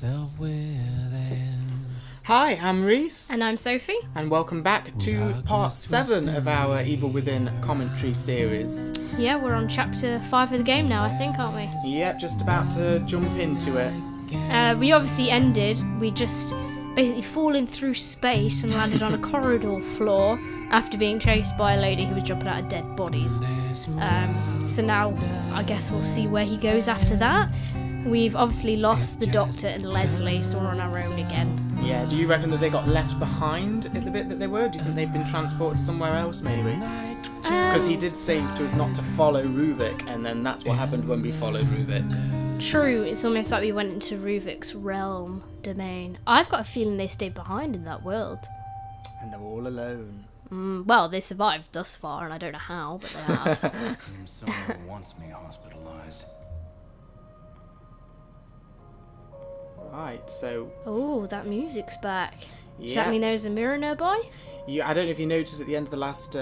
myself within. Hi, I'm Reese. And I'm Sophie. And welcome back to part 7 of our Evil Within commentary series. Yeah, we're on chapter 5 of the game now, I think, aren't we? Yep, just about to jump into it. We obviously ended, we just basically fallen through space and landed on a corridor floor after being chased by a lady who was jumping out of dead bodies. So now I guess we'll see where he goes after that. We've obviously lost the Doctor and Leslie, so we're on our own again. Yeah, do you reckon that they got left behind at the bit that they were? Do you think they've been transported somewhere else, maybe? Because he did say to us not to follow Ruvik, and then that's what happened when we followed Ruvik. True, it's almost like we went into Ruvik's realm, domain. I've got a feeling they stayed behind in that world. And they're all alone. Well, they survived thus far, and I don't know how, but they have. Seems someone wants me hospitalized. Right, so... Oh, that music's back. Does Yeah. that mean there's a mirror nearby? I don't know if you noticed at the end of the last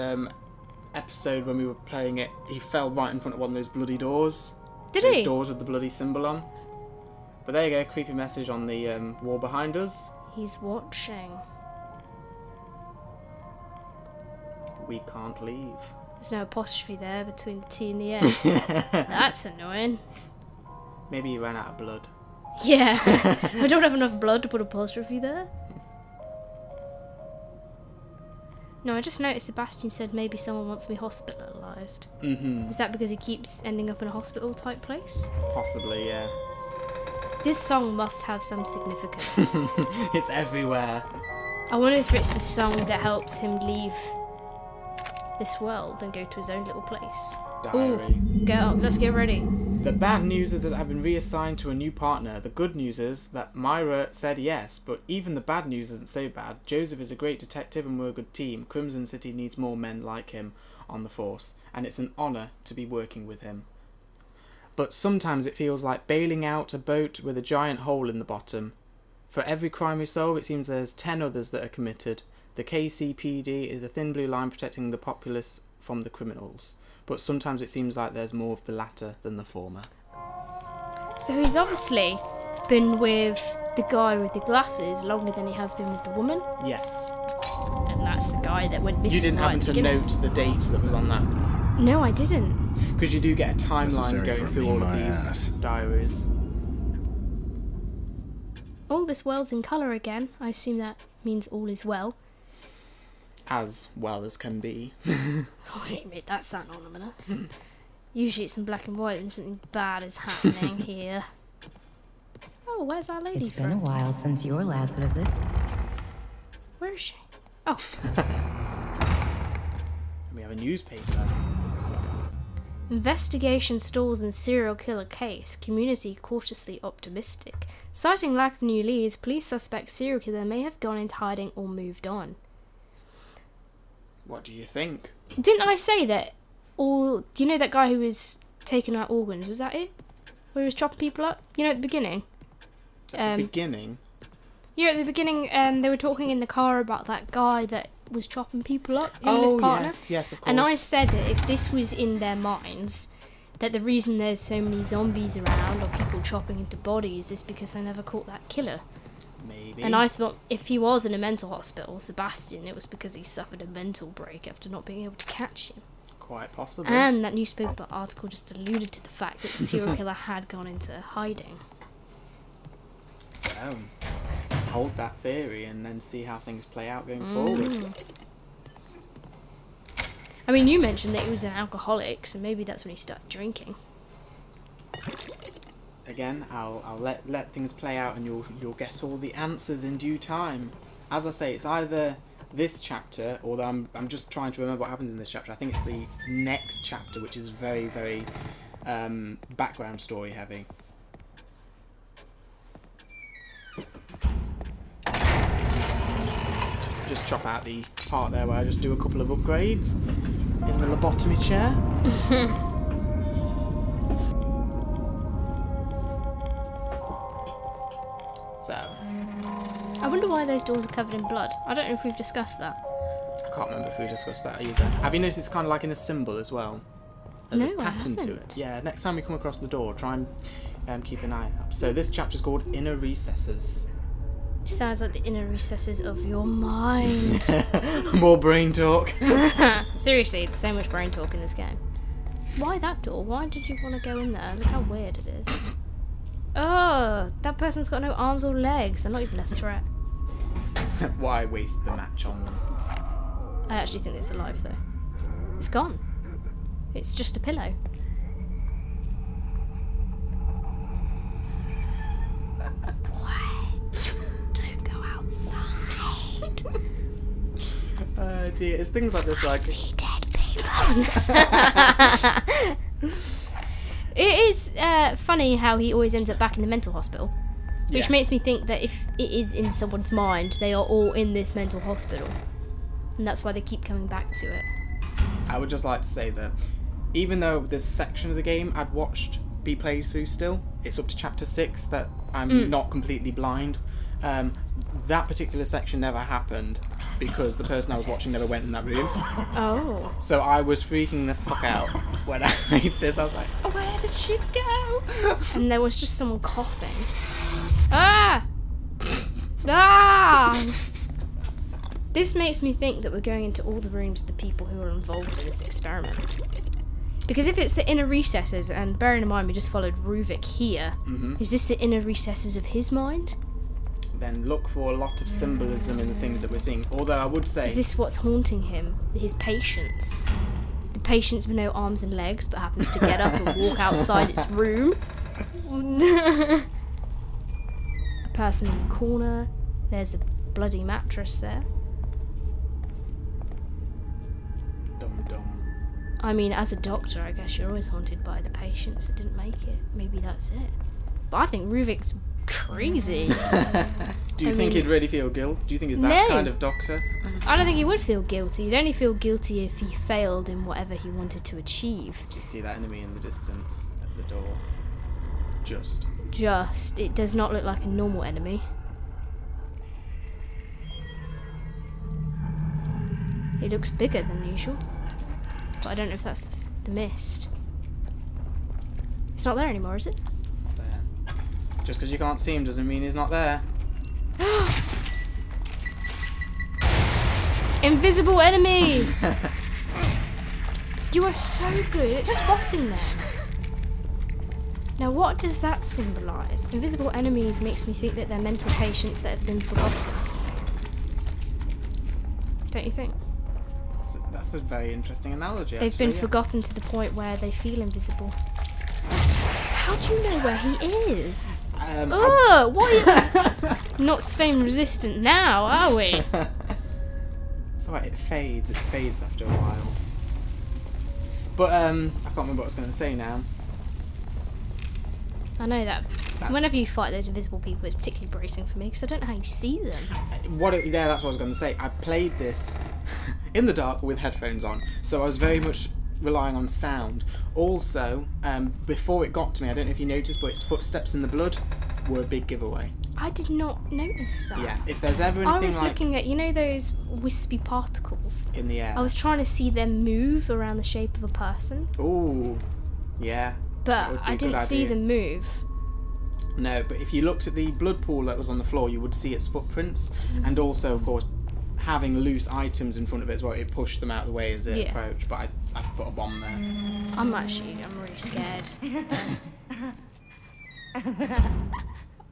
episode when we were playing it, he fell right in front of one of those bloody doors. Did Those he? doors with the bloody symbol on. But there you go, creepy message on the wall behind us. He's watching. We can't leave. There's no apostrophe there between the T and the A. That's annoying. Maybe he ran out of blood. Yeah, I don't have enough blood to put apostrophe there. No, I just noticed Sebastian said maybe someone wants me hospitalised. Mm-hmm. Is that because he keeps ending up in a hospital type place? Possibly, yeah. This song must have some significance. It's everywhere. I wonder if it's the song that helps him leave this world and go to his own little place. Diary. Ooh, get up, let's get ready. The bad news is that I've been reassigned to a new partner. The good news is that Myra said yes, but even the bad news isn't so bad. Joseph is a great detective and we're a good team. Crimson City needs more men like him on the force, and it's an honour to be working with him. But sometimes it feels like bailing out a boat with a giant hole in the bottom. For every crime we solve, it seems there's 10 others that are committed. The KCPD is a thin blue line protecting the populace from the criminals. But sometimes it seems like there's more of the latter than the former. So he's obviously been with the guy with the glasses longer than he has been with the woman. Yes. And that's the guy that went missing. You didn't happen to note the date that was on that? No, I didn't. Because you do get a timeline Necessary going for through me, all of my these ass. diaries. All this world's in colour again. I assume that means all is well. As well as can be. Oh, you made that sound ominous. Usually it's in black and white when something bad is happening here. Oh, where's that lady It's from? been a while since your last visit. Where is she? Oh, And we have a newspaper. investigation stalls in serial killer case. Community cautiously optimistic. Citing lack of new leads, police suspect serial killer may have gone into hiding or moved on. What do you think? Didn't I say that all... You know that guy who was taking out organs, was that it? Where he was chopping people up? You know, at the beginning? At the beginning? Yeah, at the beginning, they were talking in the car about that guy that was chopping people up, him and his partner. yes, of course. And I said that if this was in their minds, that the reason there's so many zombies around or people chopping into bodies is because they never caught that killer. Maybe. And I thought if he was in a mental hospital, Sebastian, it was because he suffered a mental break after not being able to catch him. Quite possibly. And that newspaper article just alluded to the fact that the serial killer had gone into hiding. So, hold that theory and then see how things play out going forward. I mean, you mentioned that he was an alcoholic, so maybe that's when he started drinking. Again, I'll let things play out and you'll get all the answers in due time. As I say, it's either this chapter, or I'm just trying to remember what happens in this chapter. I think it's the next chapter, which is very, very background story heavy. Just chop out the part there where I just do a couple of upgrades in the lobotomy chair. So, I wonder why those doors are covered in blood. I don't know if we've discussed that. I can't remember if we discussed that either. Have you noticed it's kind of like in a symbol as well? There's No, a I pattern to haven't. it. Yeah, next time we come across the door, try and keep an eye out. So this chapter's called Inner Recesses. Sounds like the inner recesses of your mind. More brain talk. Seriously, there's so much brain talk in this game. Why that door? Why did you want to go in there? Look how weird it is. Oh, that person's got no arms or legs. They're not even a threat. Why waste the match on them? I actually think it's alive though. It's gone. It's just a pillow. Don't go outside. Oh dear, it's things like this I like... see dead people. It is funny how he always ends up back in the mental hospital. Which Yeah. makes me think that if it is in someone's mind, they are all in this mental hospital. And that's why they keep coming back to it. I would just like to say that even though this section of the game I'd watched be played through still, it's up to chapter 6 that I'm not completely blind. That particular section never happened because the person I was watching never went in that room. Oh. So I was freaking the fuck out when I made this. I was like, oh, where did she go? And there was just someone coughing. Ah! Ah! This makes me think that we're going into all the rooms of the people who are involved in this experiment. Because if it's the inner recesses, and bearing in mind we just followed Ruvik here, is this the inner recesses of his mind? Then look for a lot of symbolism in the things that we're seeing. Although I would say... Is this what's haunting him? His patience? The patience with no arms and legs but happens to get up and walk outside its room? A person in the corner. There's a bloody mattress there. Dum dum. I mean, as a doctor, I guess you're always haunted by the patients that didn't make it. Maybe that's it. But I think Ruvik's crazy. Do you think he'd really feel guilt? Do you think he's that No. kind of doctor? I don't think he would feel guilty. He'd only feel guilty if he failed in whatever he wanted to achieve. Do you see that enemy in the distance at the door? Just. It does not look like a normal enemy. It looks bigger than usual. But I don't know if that's the mist. It's not there anymore, is it? There. Just because you can't see him doesn't mean he's not there. Invisible enemy! You are so good at spotting them. Now what does that symbolise? Invisible enemies makes me think that they're mental patients that have been forgotten. Don't you think? That's a very interesting analogy. They've been actually, yeah. forgotten to the point where they feel invisible. How do you know where he is? Oh, what? Not stone resistant now, are we? It's alright, it fades after a while. But I can't remember what I was going to say now. I know that. That's- Whenever you fight those invisible people, it's particularly bracing for me because I don't know how you see them. Yeah, that's what I was going to say. I played this in the dark with headphones on, so I was very much relying on sound. Also, before it got to me, I don't know if you noticed, but its footsteps in the blood were a big giveaway. I did not notice that. Yeah, if there's ever I anything was like looking at, you know, those wispy particles. in the air. I was trying to see them move around the shape of a person, Ooh, yeah. That would but be I a good didn't see idea. them move. No, but if you looked at the blood pool that was on the floor, you would see its footprints, and also, of course, having loose items in front of it as well, it pushed them out of the way as it Yeah. approached. But I put a bomb there. I'm really scared.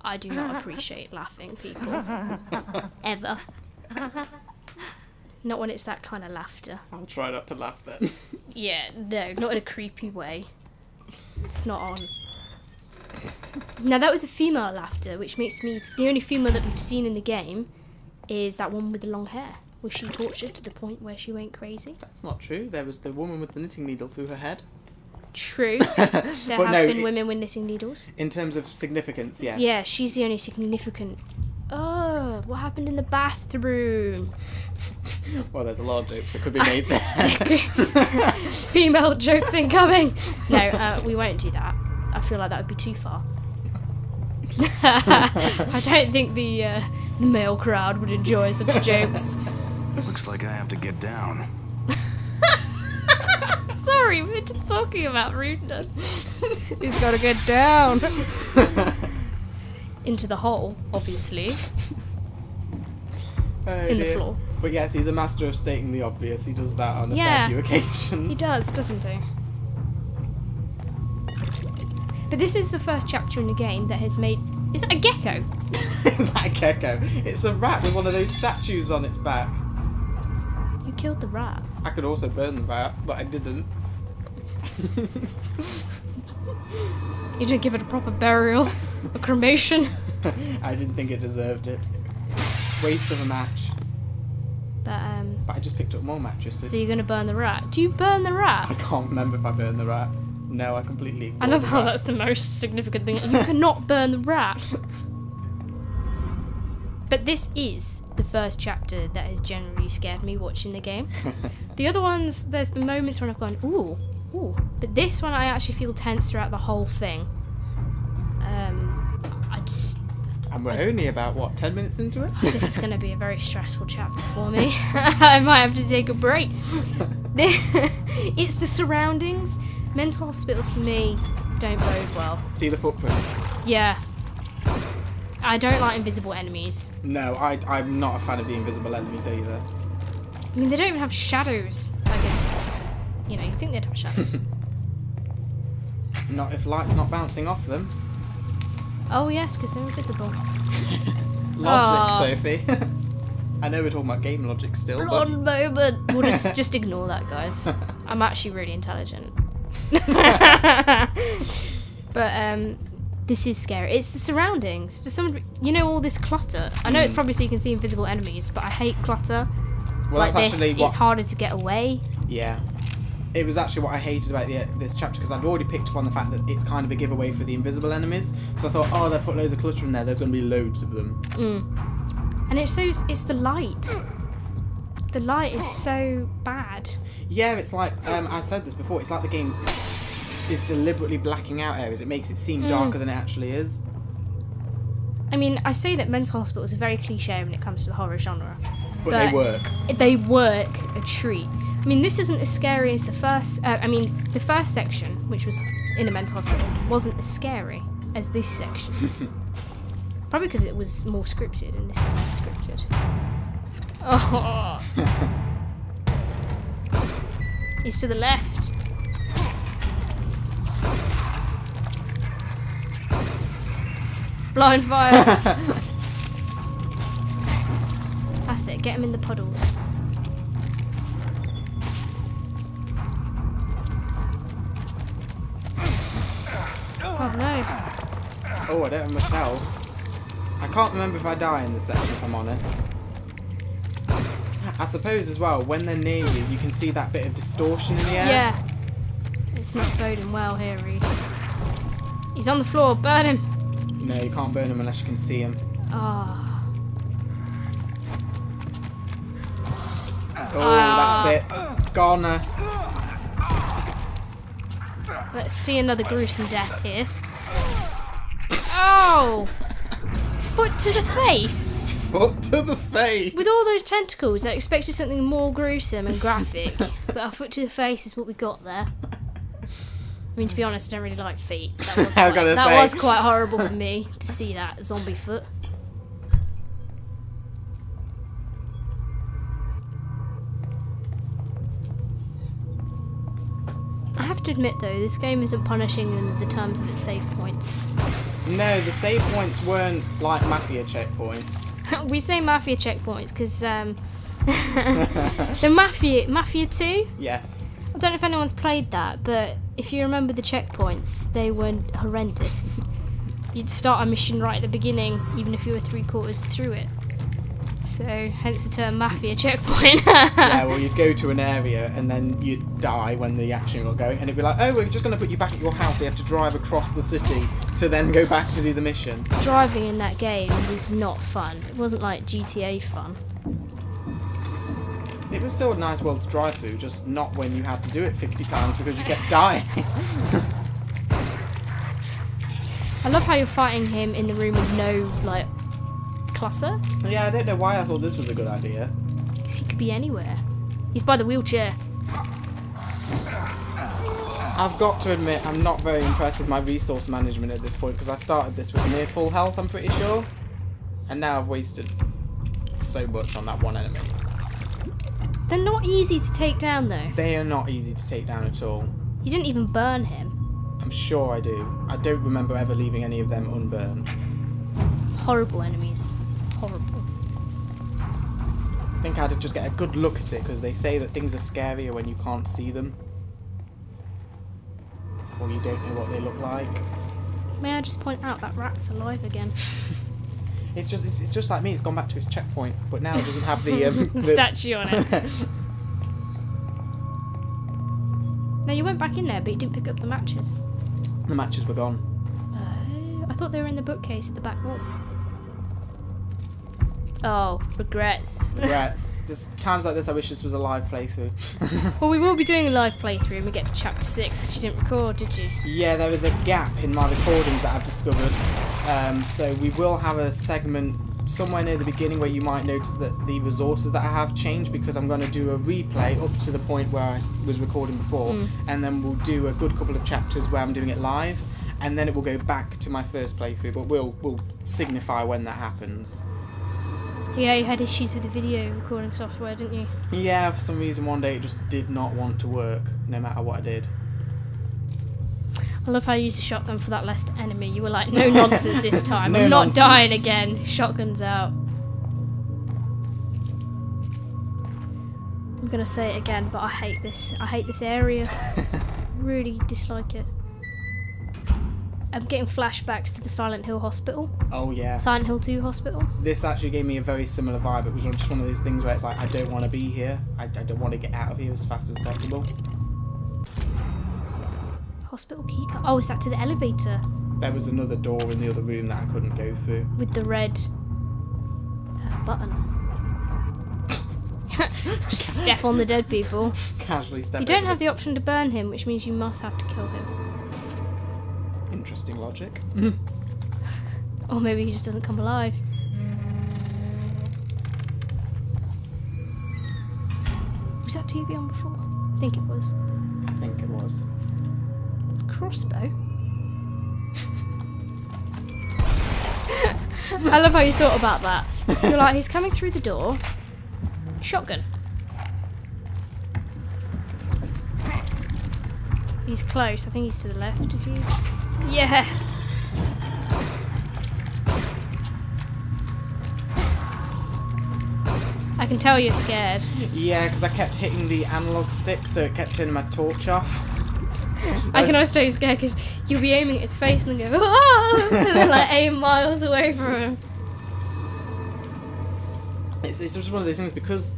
I do not appreciate laughing, people. Ever. Not when it's that kind of laughter. I'll try not to laugh then. Yeah, no, not in a creepy way. It's not on. Now that was a female laughter, which makes me... The only female that we've seen in the game is that one with the long hair. Was she tortured to the point where she went crazy? That's not true. There was the woman with the knitting needle through her head. True. There But have no, been women with knitting needles. In terms of significance, yes. Yeah, she's the only significant... Oh, what happened in the bathroom? Well, there's a lot of jokes that could be made there. Female jokes incoming! No, we won't do that. I feel like that would be too far. I don't think the male crowd would enjoy such jokes. Looks like I have to get down. sorry, we're just talking about rudeness. He's gotta get down. Into the hole, obviously. Oh, In the dear. floor. But yes, he's a master of stating the obvious. He does that on a Yeah. fair few occasions. He does, doesn't he? But this is the first chapter in the game that has made... Is that a gecko? Is that a gecko? It's a rat with one of those statues on its back. You killed the rat. I could also burn the rat, but I didn't. You didn't give it a proper burial. A cremation. I didn't think it deserved it. Waste of a match. But I just picked up more matches. so you're gonna burn the rat. Do you burn the I rat? can't remember if I burned the rat. No, I completely ignored I love the how rat. that's the most significant thing. You cannot burn the rat. But this is the first chapter that has generally scared me watching the game. The other ones, there's been moments when I've gone, ooh. But this one I actually feel tense throughout the whole thing. And we're only about, what, 10 minutes into it? This is going to be a very stressful chapter for me. I might have to take a break. It's the surroundings. Mental hospitals for me don't bode well. See the footprints? Yeah. I don't like invisible enemies. No, I'm not a fan of the invisible enemies either. I mean, they don't even have shadows. I guess it's because, you know, you think they'd have shadows. Not if light's not bouncing off them. Oh, yes, because they're invisible. Logic, Aw. Sophie. I know we're talking about game logic still, but Blonde moment. We'll just ignore that, guys. I'm actually really intelligent. But this is scary. It's the surroundings. For some, you know, all this clutter. I know it's probably so you can see invisible enemies, but I hate clutter. well, Like that's this, actually what. it's harder to get away. Yeah, it was actually what I hated about this chapter because I'd already picked up on the fact that it's kind of a giveaway for the invisible enemies. So I thought, oh, they'll put loads of clutter in there. There's going to be loads of them. And it's the light. The light is so bad. Yeah, it's like I said this before. It's like the game is deliberately blacking out areas. It makes it seem darker than it actually is. I mean, I say that mental hospitals are very cliche when it comes to the horror genre. But they work. They work a treat. I mean, this isn't as scary as the first... the first section, which was in a mental hospital, wasn't as scary as this section. Probably because it was more scripted and this is less scripted. Oh. He's to the left. Blind fire. That's it, get him in the puddles. Oh no. Oh, I don't have much health. I can't remember if I die in this section, if I'm honest. I suppose as well, when they're near you, you can see that bit of distortion in the air. Yeah. It's not boding well here, Reese. He's on the floor, burn him. No, you can't burn him unless you can see him. Oh. Oh, that's it. Goner. Let's see another gruesome death here. Oh! Foot to the face! Foot to the face. With all those tentacles, I expected something more gruesome and graphic. But a foot to the face is what we got there. I mean, to be honest, I don't really like feet. So that was quite horrible for me to see that zombie foot. I have to admit though, this game isn't punishing in the terms of its save points. No, the save points weren't like Mafia checkpoints. We say Mafia checkpoints because the Mafia 2, Yes. I don't know if anyone's played that, but if you remember the checkpoints, they were horrendous. You'd start a mission right at the beginning, even if you were 3/4 through it. So, hence the term Mafia checkpoint. Yeah, well, you'd go to an area and then you'd die when the action got going, and it'd be like, oh, we're just going to put you back at your house, so you have to drive across the city to then go back to do the mission. Driving in that game was not fun. It wasn't like GTA fun. It was still a nice world to drive through, just not when you had to do it 50 times because you kept dying. I love how you're fighting him in the room with no, like, clutter. Yeah, I don't know why I thought this was a good idea. Because he could be anywhere. He's by the wheelchair. I've got to admit, I'm not very impressed with my resource management at this point, because I started this with near full health, I'm pretty sure. And now I've wasted so much on that one enemy. They're not easy to take down, though. They are not easy to take down at all. You didn't even burn him. I'm sure I do. I don't remember ever leaving any of them unburned. Horrible enemies. Horrible. I think I had to just get a good look at it, because they say that things are scarier when you can't see them. Or you don't know what they look like. May I just point out that rat's alive again? It's just like me, it's gone back to its checkpoint, but now it doesn't have the, the statue on it. No, you went back in there, but you didn't pick up the matches. The matches were gone. I thought they were in the bookcase at the back wall. Oh, regrets. Regrets. There's times like this I wish this was a live playthrough. Well, we will be doing a live playthrough when we get to chapter 6, because you didn't record, did you? Yeah, there is a gap in my recordings that I've discovered. So we will have a segment somewhere near the beginning where you might notice that the resources that I have changed, because I'm going to do a replay up to the point where I was recording before, and then we'll do a good couple of chapters where I'm doing it live, and then it will go back to my first playthrough, but we'll signify when that happens. Yeah, you had issues with the video recording software, didn't you? Yeah, for some reason one day it just did not want to work, no matter what I did. I love how you used a shotgun for that last enemy. You were like, no nonsense this time. No I'm not nonsense. dying again. Shotgun's out. I'm gonna say it again, but I hate this. I hate this area. Really dislike it. I'm getting flashbacks to the Silent Hill Hospital. Oh yeah. Silent Hill 2 Hospital. This actually gave me a very similar vibe. It was just one of those things where it's like, I don't want to be here. I don't want to get out of here as fast as possible. Hospital keycard. Oh, is that to the elevator? There was another door in the other room that I couldn't go through. With the red button. Step on the dead people. Casually step You don't over have the option to burn him, which means you must have to kill him. Interesting logic. Or maybe he just doesn't come alive. Was that TV on before? I think it was. I think it was. Crossbow? I love how you thought about that. You're like, he's coming through the door. Shotgun. He's close. I think he's to the left of you. Yes! I can tell you're scared. Yeah, because I kept hitting the analog stick, so it kept turning my torch off. I can also tell you're scared because you'll be aiming at his face and then go, ah! And then like 8 miles away from him. It's just one of those things, because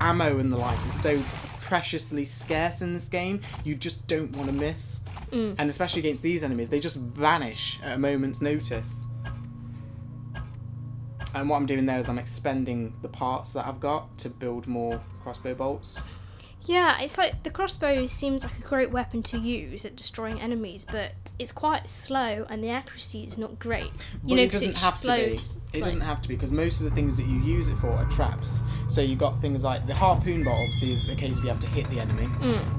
ammo and the like is so preciously scarce in this game, you just don't want to miss. And especially against these enemies, they just vanish at a moment's notice. And what I'm doing there is I'm expending the parts that I've got to build more crossbow bolts. Yeah, it's like the crossbow seems like a great weapon to use at destroying enemies, but it's quite slow and the accuracy is not great. You know, It 'cause doesn't it have to be. slows. It like- doesn't have to be, because most of the things that you use it for are traps. So you got things like the harpoon bolt, obviously, is a case of you have to hit the enemy.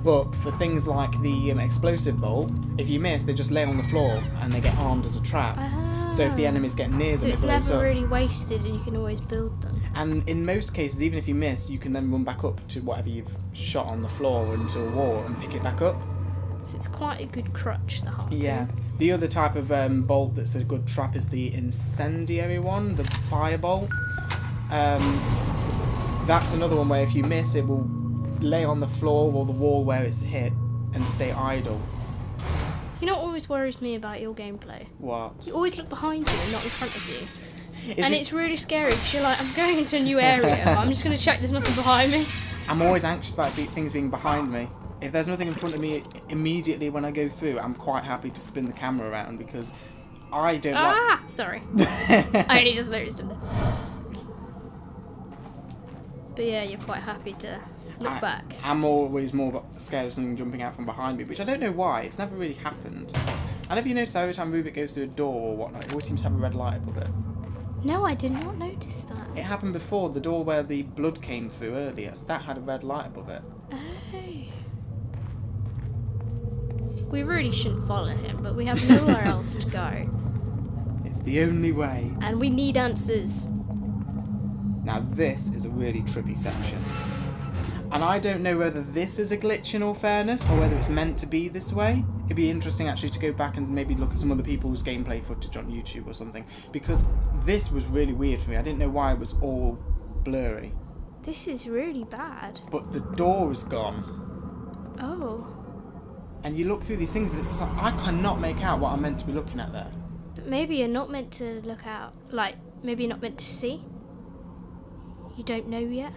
But for things like the explosive bolt, if you miss, they just lay on the floor and they get armed as a trap. So if the enemies get near So them, it it's blows never up. really wasted and you can always build them. And in most cases, even if you miss, you can then run back up to whatever you've shot on the floor into a wall and pick it back up. So it's quite a good crutch, the harpoon. Yeah. The other type of bolt that's a good trap is the incendiary one, the firebolt. That's another one where if you miss, it will lay on the floor or the wall where it's hit and stay idle. You know what always worries me about your gameplay? What? You always look behind you and not in front of you. Is And it- it's really scary because you're like, I'm going into a new area, but I'm just going to check there's nothing behind me. I'm always anxious about things being behind me. If there's nothing in front of me immediately when I go through, I'm quite happy to spin the camera around, because I don't Ah! Sorry. I only just noticed him there. But yeah, you're quite happy to look back. I'm always more scared of something jumping out from behind me, which I don't know why. It's never really happened. And have you noticed how every time Rubik goes through a door or whatnot, it always seems to have a red light above it? No, I did not notice that. It happened before, the door where the blood came through earlier. That had a red light above it. Oh. We really shouldn't follow him, but we have nowhere else to go. It's the only way. And we need answers. Now this is a really trippy section. And I don't know whether this is a glitch in all fairness, or whether it's meant to be this way. It'd be interesting actually to go back and maybe look at some other people's gameplay footage on YouTube or something. Because this was really weird for me. I didn't know why it was all blurry. This is really bad. But the door is gone. Oh. And you look through these things and it's just like, I cannot make out what I'm meant to be looking at there. But maybe you're not meant to look out. Like, maybe you're not meant to see. You don't know yet.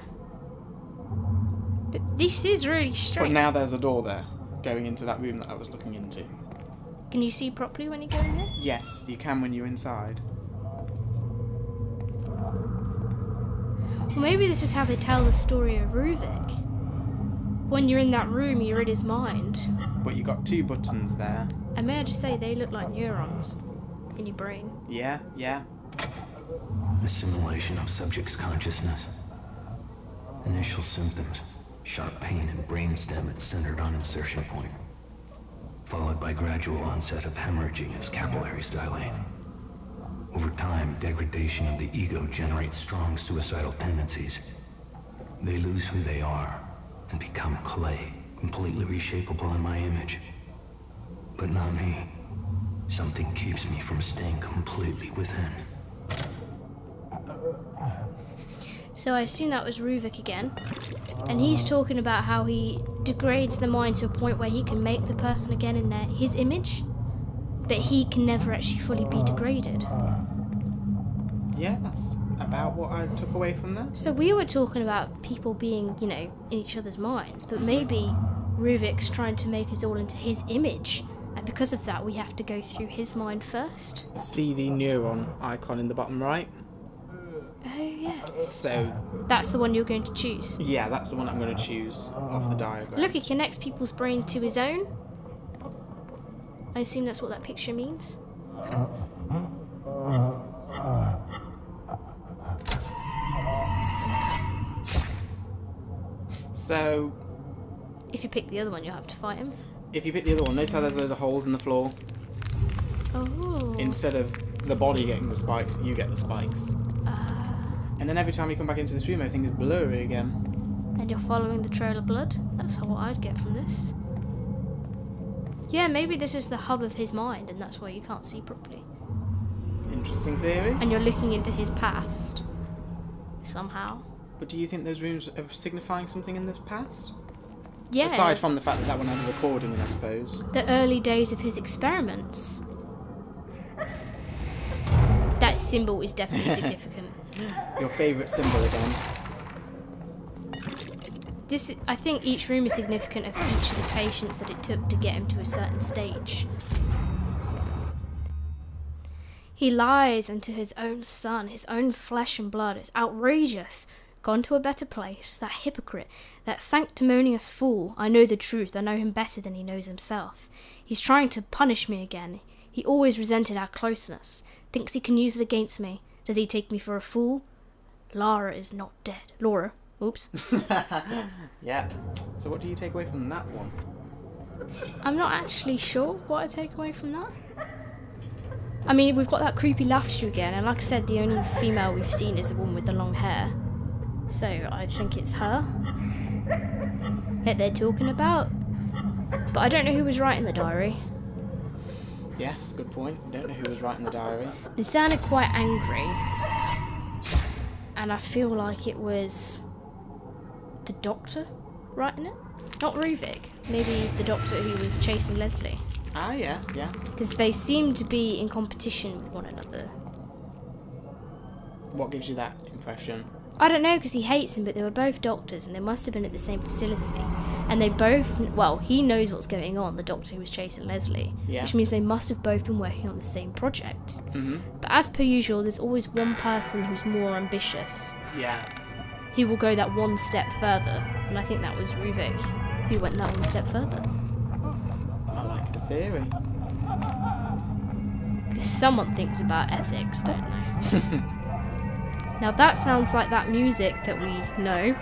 But this is really But strange. now there's a door there, going into that room that I was looking into. Can you see properly when you go in there? Yes, you can when you're inside. Well, maybe this is how they tell the story of Ruvik. When you're in that room, you're in his mind. But you got two buttons there. And may I just say, they look like neurons in your brain. Yeah, yeah. Assimilation of subject's consciousness. Initial symptoms. Sharp pain in brainstem at centered on insertion point. Followed by gradual onset of hemorrhaging as capillaries dilate. Over time, degradation of the ego generates strong suicidal tendencies. They lose who they are and become clay, completely reshapeable in my image. But not me. Something keeps me from staying completely within. So I assume that was Ruvik again. And he's talking about how he degrades the mind to a point where he can make the person again in his image. But he can never actually fully be degraded. Yeah, that's about what I took away from that. So we were talking about people being, in each other's minds. But maybe Ruvik's trying to make us all into his image. And because of that, we have to go through his mind first. See the neuron icon in the bottom right? Oh, yeah. So, That's the one you're going to choose. yeah, that's the one I'm going to choose off the diagram. Look, he connects people's brain to his own. I assume that's what that picture means. So, If you pick the other one, you'll have to fight him. if you pick the other one, notice how there's loads of holes in the floor? Oh. Instead of the body getting the spikes, you get the spikes. And then every time you come back into this room, everything is blurry again. And you're following the trail of blood? That's what I'd get from this. Yeah, maybe this is the hub of his mind, and that's why you can't see properly. Interesting theory. And you're looking into his past. Somehow. But do you think those rooms are signifying something in the past? Yeah. Aside from the fact that that one had a recording in, I suppose. The early days of his experiments. That symbol is definitely significant. Your favourite symbol again. I think each room is significant of each of the patients that it took to get him to a certain stage. He lies unto his own son, his own flesh and blood. It's outrageous. Gone to a better place. That hypocrite, that sanctimonious fool. I know the truth. I know him better than he knows himself. He's trying to punish me again. He always resented our closeness. Thinks he can use it against me. Does he take me for a fool? Lara is not dead. Laura. Oops. Yeah. So what do you take away from that one? I'm not actually sure what I take away from that. I mean, we've got that creepy laughter again, and like I said, the only female we've seen is the one with the long hair. So I think it's her that they're talking about. But I don't know who was writing the diary. Yes, good point. We don't know who was writing the diary. They sounded quite angry. And I feel like it was the doctor writing it. Not Ruvik. Maybe the doctor who was chasing Leslie. Ah, yeah, yeah. Because they seem to be in competition with one another. What gives you that impression? I don't know, because he hates him, but they were both doctors and they must have been at the same facility. And they both, well, he knows what's going on, the doctor who was chasing Leslie. Yeah. Which means they must have both been working on the same project. Mm-hmm. But as per usual, there's always one person who's more ambitious. Yeah. He will go that one step further. And I think that was Ruvik, who went that one step further. I like the theory. Because someone thinks about ethics, don't they? Now that sounds like that music that we know.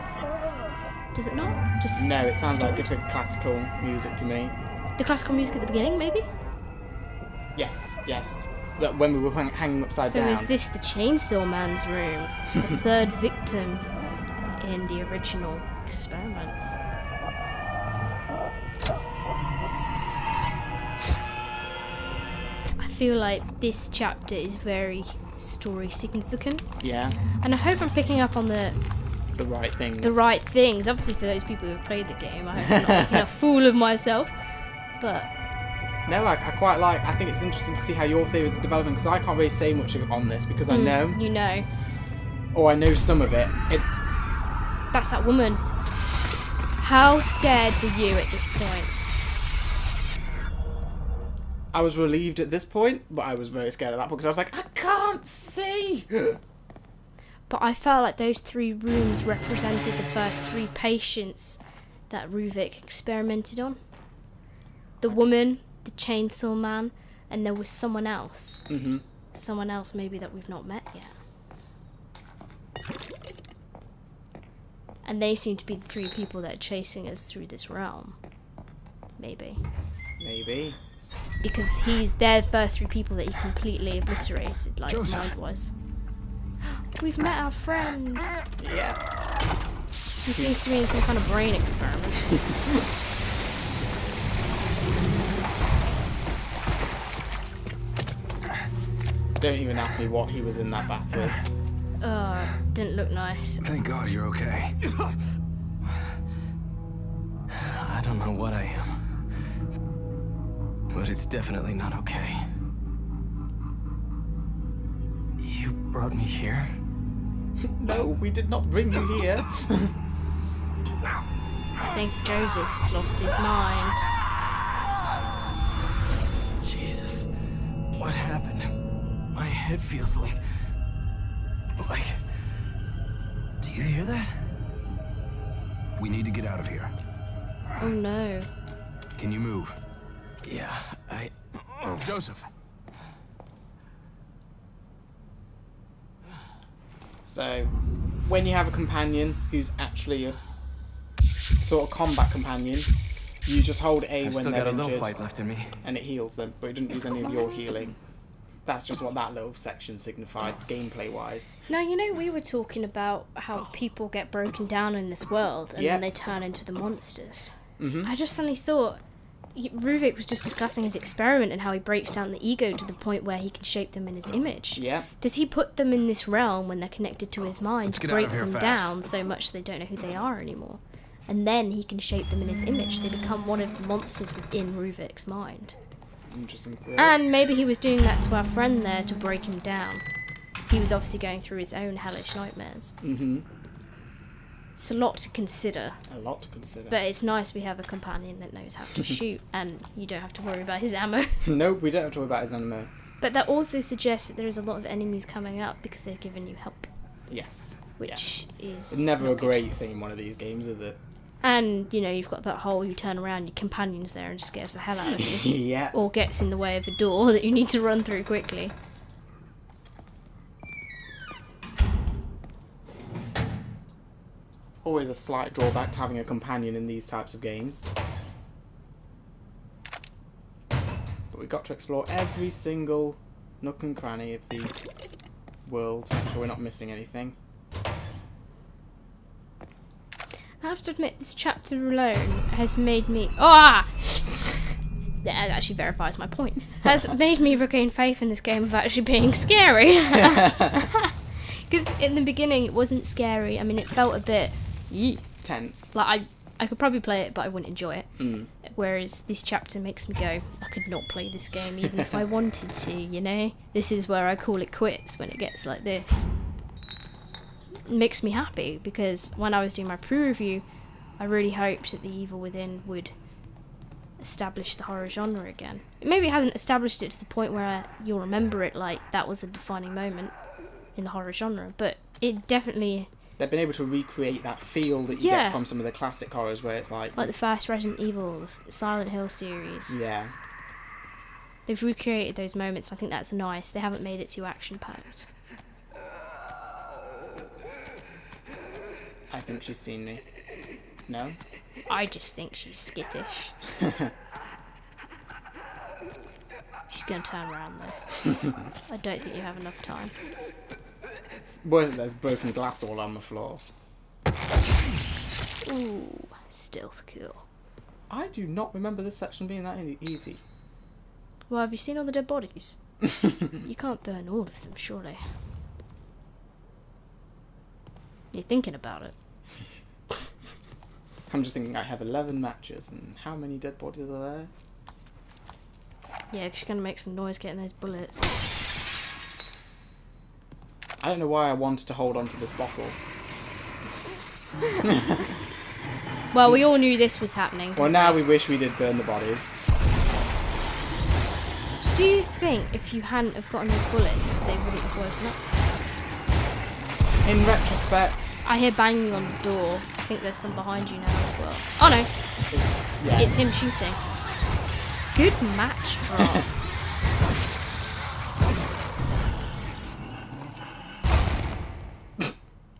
Does it not? Just No, it sounds like different classical music to me. The classical music at the beginning, maybe? Yes. That when we were hanging upside So down. is this the Chainsaw Man's room? The third victim in the original experiment. I feel like this chapter is very story significant. Yeah. And I hope I'm picking up on the right things. the right things. Obviously, for those people who have played the game, I hope I'm not making a fool of myself. But No, I quite like. I think it's interesting to see how your theories are developing because I can't really say much on this because I know, you know, or I know some of it. that's that woman. How scared were you at this point? I was relieved at this point, but I was very scared at that point because I was like, I can't see. But I felt like those 3 rooms represented the first 3 patients that Ruvik experimented on. The woman, the chainsaw man, and there was someone else. Mm-hmm. Someone else maybe that we've not met yet. And they seem to be the 3 people that are chasing us through this realm. Maybe. Because they're the first 3 people that he completely obliterated, like mind-wise. We've met our friend. Yeah. He seems to be in some kind of brain experiment. Don't even ask me what he was in that bath with. Didn't look nice. Thank God you're okay. I don't know what I am, but it's definitely not okay. You brought me here? No, we did not bring you here. I think Joseph's lost his mind. Jesus, what happened? My head feels like... Do you hear that? We need to get out of here. Oh no. Can you move? Yeah, Joseph. So, when you have a companion who's actually a sort of combat companion, you just hold A I've when still they're got a injured, little fight left in me. and it heals them, but it didn't use any of your healing. That's just what that little section signified, gameplay-wise. Now, you know, we were talking about how people get broken down in this world, and Yep. then they turn into the monsters. Mm-hmm. I just suddenly thought, Ruvik was just discussing his experiment and how he breaks down the ego to the point where he can shape them in his image. Yeah. Does he put them in this realm when they're connected to his mind Let's to get out break of here them fast. down so much they don't know who they are anymore? And then he can shape them in his image. They become one of the monsters within Ruvik's mind. Interesting theory. And maybe he was doing that to our friend there to break him down. He was obviously going through his own hellish nightmares. Mm-hmm. It's a lot to consider. A lot to consider. But it's nice we have a companion that knows how to shoot, and you don't have to worry about his ammo. Nope, we don't have to worry about his ammo. But that also suggests that there is a lot of enemies coming up because they've given you help, Yes. which is It's never a not good. great thing in one of these games, is it? And, you know, you've got that whole, you turn around, your companion's there and just scares the hell out of you. Yeah. Or gets in the way of the door that you need to run through quickly. Always a slight drawback to having a companion in these types of games. But we got to explore every single nook and cranny of the world, make sure we're not missing anything. I have to admit, this chapter alone has made me... Ah! That actually verifies my point. Has made me regain faith in this game of actually being scary. Because in the beginning it wasn't scary. I mean, it felt a bit... Yee. Tense. Like, I could probably play it, but I wouldn't enjoy it. Mm. Whereas this chapter makes me go, I could not play this game even if I wanted to, you know? This is where I call it quits when it gets like this. It makes me happy, because when I was doing my pre-review, I really hoped that The Evil Within would establish the horror genre again. Maybe it hasn't established it to the point where you'll remember it like that was a defining moment in the horror genre, but it definitely... They've been able to recreate that feel that you Yeah. get from some of the classic horrors where it's like Like the first Resident Evil, the Silent Hill series. yeah. They've recreated those moments. I think that's nice. They haven't made it too action-packed. I think she's seen me. No? I just think she's skittish. She's gonna turn around though. I don't think you have enough time. Boy, there's broken glass all on the floor. Ooh, stealth kill. I do not remember this section being that easy. Well, have you seen all the dead bodies? You can't burn all of them, surely. You're thinking about it. I'm just thinking I have 11 matches, and how many dead bodies are there? Yeah, 'cause you're gonna make some noise getting those bullets. I don't know why I wanted to hold on to this bottle. Well, we all knew this was happening. Well, didn't now we? we wish we did burn the bodies. Do you think if you hadn't have gotten those bullets, they wouldn't have woken up? In retrospect, I hear banging on the door. I think there's some behind you now as well. Oh no, yeah. it's him shooting. Good match drop.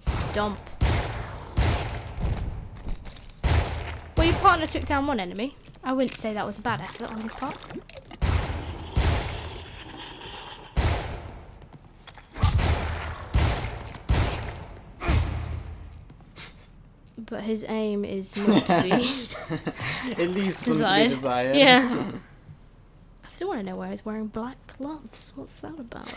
Stomp. Well, your partner took down one enemy. I wouldn't say that was a bad effort on his part. But his aim is not to be It leaves some to be desired. desired. Yeah. I still want to know why he's wearing black gloves. What's that about?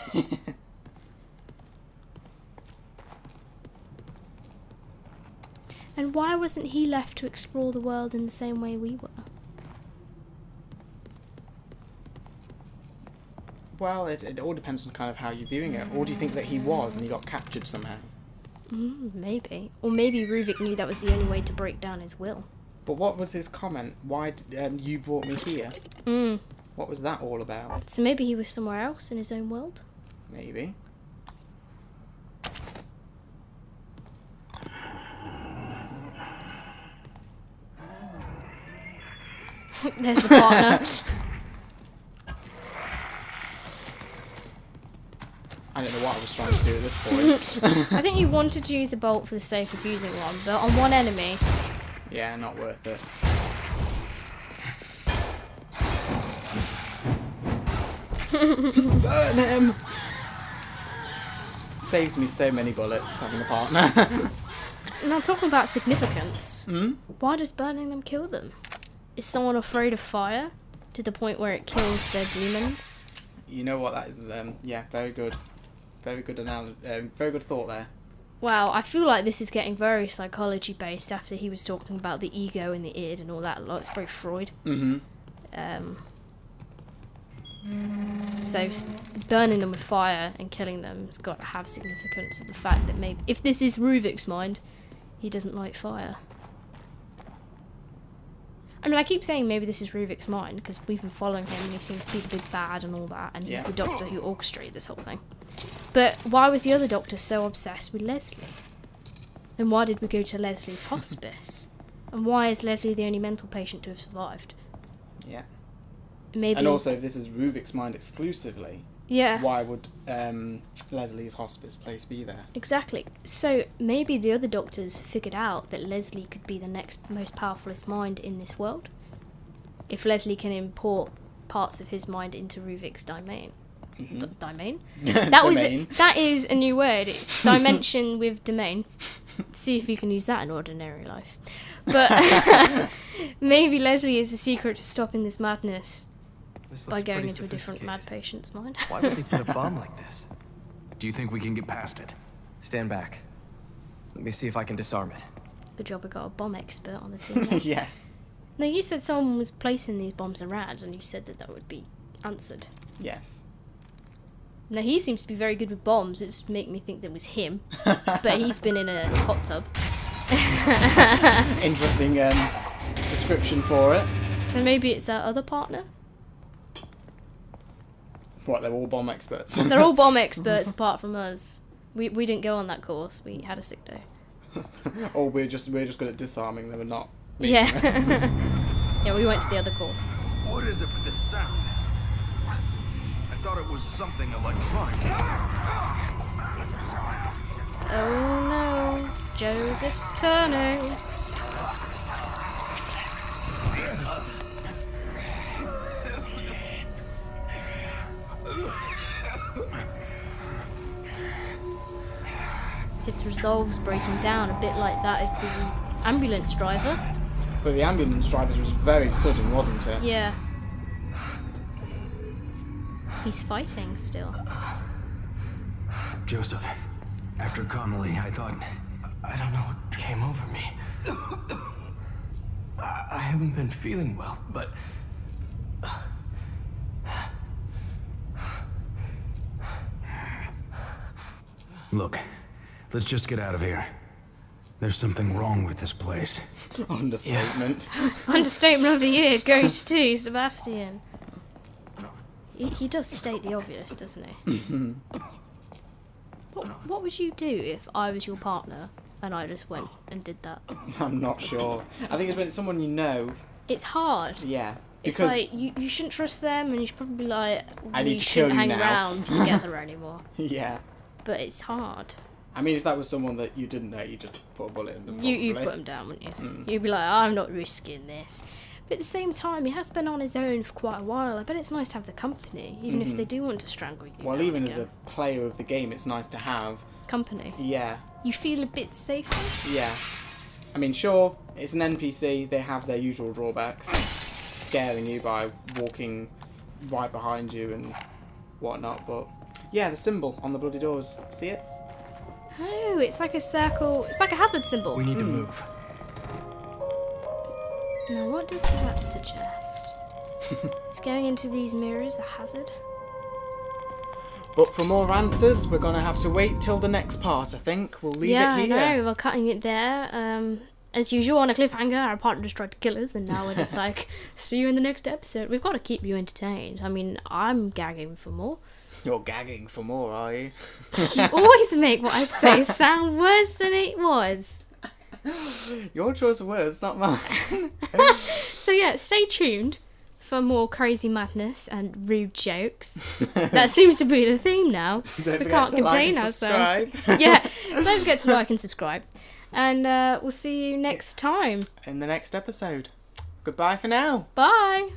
And why wasn't he left to explore the world in the same way we were? Well, it all depends on kind of how you're viewing it. Or do you think that he was and he got captured somehow? Maybe. Or maybe Ruvik knew that was the only way to break down his will. But what was his comment? Why you brought me here? What was that all about? So maybe he was somewhere else in his own world? Maybe. There's the partner. I don't know what I was trying to do at this point. I think you wanted to use a bolt for the sake of using one, but on one enemy... Yeah, not worth it. Burn him! Saves me so many bullets having a partner. Now talking about significance, why does burning them kill them? Is someone afraid of fire to the point where it kills their demons? You know what that is? Yeah, very good. Very good very good thought there. Wow, I feel like this is getting very psychology based after he was talking about the ego and the id and all that. It's very Freud. So burning them with fire and killing them has got to have significance of the fact that maybe if this is Ruvik's mind, he doesn't like fire. I mean, I keep saying maybe this is Ruvik's mind because we've been following him and he seems to be the big bad and all that, and he's the doctor who orchestrated this whole thing. But why was the other doctor so obsessed with Leslie? And why did we go to Leslie's hospice? And why is Leslie the only mental patient to have survived? Yeah. Maybe. And also, if this is Ruvik's mind exclusively, yeah. why would Leslie's hospice place be there? Exactly. So maybe the other doctors figured out that Leslie could be the next most powerfulest mind in this world. If Leslie can import parts of his mind into Ruvik's domain. Domain? That is a new word. It's dimension with domain. See if you can use that in ordinary life. But maybe Leslie is the secret to stopping this madness by going into a different mad patient's mind. Why would they put a bomb like this? Do you think we can get past it? Stand back. Let me see if I can disarm it. Good job we got a bomb expert on the team. Yeah. No, you said someone was placing these bombs around and you said that that would be answered. Yes. Now he seems to be very good with bombs, which make me think that was him. But he's been in a hot tub. Interesting description for it. So maybe it's our other partner? What, they're all bomb experts? They're all bomb experts apart from us. We didn't go on that course. We had a sick day. Or we're just good at disarming them and not. Yeah. Yeah, we went to the other course. What is it with the sound? I thought it was something electronic. Oh no, Joseph's turning. his resolve's breaking down, a bit like that of the ambulance driver. But the ambulance driver was very sudden, wasn't it? Yeah. He's fighting still. Joseph, after Connolly, I thought... I don't know what came over me. I haven't been feeling well, but... Look, let's just get out of here. There's something wrong with this place. Understatement. Understatement of the year goes to Sebastian. He does state the obvious, doesn't he? What would you do if I was your partner and I just went and did that? I'm not sure. I think it's when it's someone you know. It's hard. Yeah. It's Because like, you shouldn't trust them, and you should probably like, I we need to kill shouldn't you hang now. around together anymore. yeah. But it's hard. I mean, if that was someone that you didn't know, you just put a bullet in them. You probably. put him down, wouldn't you? You'd be like, I'm not risking this. But at the same time, he has been on his own for quite a while. I bet it's nice to have the company, even if they do want to strangle you. Well, now even and as a again. player of the game, it's nice to have. Company. Yeah. You feel a bit safer. Yeah. I mean, sure, it's an NPC. They have their usual drawbacks. Scaring you by walking right behind you and whatnot. But yeah, the symbol on the bloody doors. See it? Oh, it's like a circle. It's like a hazard symbol. We need to move. Now, what does that suggest? Is going into these mirrors a hazard? But for more answers, we're gonna have to wait till the next part. I think we'll leave Yeah, it I here. know. We're cutting it there. As usual, on a cliffhanger, our partner just tried to kill us, and now we're just like, see you in the next episode. We've got to keep you entertained. I mean, I'm gagging for more. You're gagging for more, are you? You always make what I say sound worse than it was. Your choice of words, not mine. So yeah, stay tuned for more crazy madness and rude jokes. That seems to be the theme now. Don't We forget can't to like contain and ourselves. subscribe. Yeah, don't forget to like and subscribe. And we'll see you next time. In the next episode. Goodbye for now. Bye.